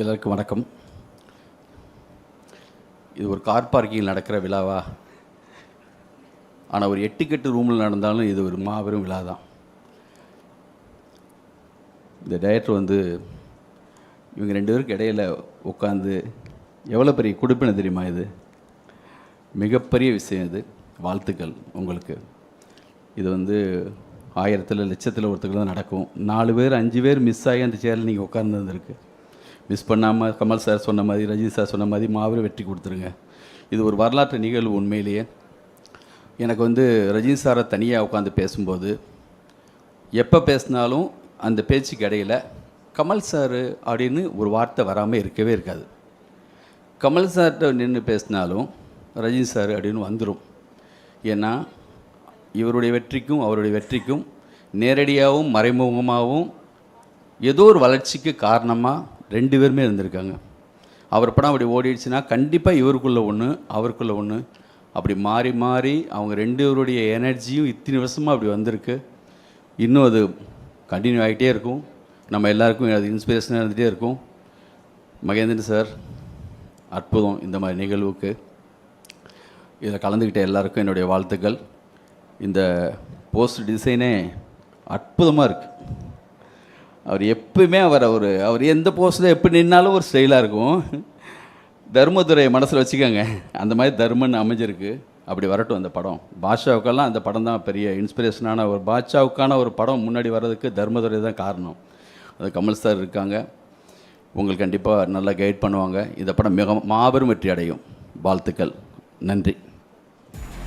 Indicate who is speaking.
Speaker 1: எல்லாருக்கும் வணக்கம். இது ஒரு கார் பார்க்கிங்கில் நடக்கிற விழாவா? ஆனால் ஒரு 8 ரூமில் நடந்தாலும் இது ஒரு மாபெரும் விழா தான். இந்த டைரக்டர் இவங்க 2 பேருக்கு இடையில் உட்காந்து எவ்வளோ பெரிய குடுப்பினை தெரியுமா? இது மிகப்பெரிய விஷயம். இது வாழ்த்துக்கள் உங்களுக்கு. இது 1000 லட்சத்தில் ஒருத்தருக்கு தான் நடக்கும். 4 பேர் 5 பேர் மிஸ் ஆகி அந்த சேரில் நீங்கள் உட்கார்ந்துருக்கு. மிஸ் பண்ணாமல் கமல் சார் சொன்ன மாதிரி, ரஜினி சார் சொன்ன மாதிரி மாபெரும் வெற்றி கொடுத்துருங்க. இது ஒரு வரலாற்று நிகழ்வு. உண்மையிலேயே எனக்கு ரஜினி சாரை தனியாக உட்காந்து பேசும்போது எப்போ பேசினாலும் அந்த பேச்சுக்கு இடையில் கமல் சார் அப்படின்னு ஒரு வார்த்தை வராமல் இருக்கவே இருக்காது. கமல் சார்கிட்ட நின்று பேசினாலும் ரஜினி சார் அப்படின்னு வந்துடும். ஏன்னா இவருடைய வெற்றிக்கும் அவருடைய வெற்றிக்கும் நேரடியாகவும் மறைமுகமாகவும் ஏதோ ஒரு வளர்ச்சிக்கு காரணமாக 2 பேருமே இருந்திருக்காங்க. அவர் படம் அப்படி ஓடிடுச்சுன்னா கண்டிப்பாக இவருக்குள்ளே ஒன்று அவருக்குள்ளே ஒன்று அப்படி மாறி மாறி அவங்க 2 பேருடைய எனர்ஜியும் இத்தனை வருஷமாக அப்படி வந்திருக்கு. இன்னும் அது கண்டினியூ ஆகிட்டே இருக்கும். நம்ம எல்லாருக்கும் அது இன்ஸ்பிரேஷனாக இருந்துகிட்டே இருக்கும். மகேந்திரன் சார் அற்புதம். இந்த மாதிரி நிகழ்வுக்கு இதில் கலந்துக்கிட்ட எல்லாருக்கும் என்னுடைய வாழ்த்துக்கள். இந்த போஸ்ட் டிசைனே அற்புதமாக இருக்குது. அவர் எப்பவுமே அவர் எந்த போஸ்ட்டில் எப்படி நின்னாலும் ஒரு ஸ்டைலாக இருக்கும். தர்மதுரை மனசில் வச்சுக்கோங்க. அந்த மாதிரி தர்மன் அமைஞ்சிருக்கு. அப்படி வரட்டும் அந்த படம். பாஷாவுக்கெல்லாம் அந்த படம் தான் பெரிய இன்ஸ்பிரேஷனான ஒரு பாஷாவுக்கான ஒரு படம் முன்னாடி வர்றதுக்கு தர்மதுரை தான் காரணம். அது கமல் சார் இருக்காங்க. உங்களுக்கு கண்டிப்பாக நல்லா கைட் பண்ணுவாங்க. இந்த படம் மிக மாபெரும் வெற்றி அடையும். வாழ்த்துக்கள். நன்றி.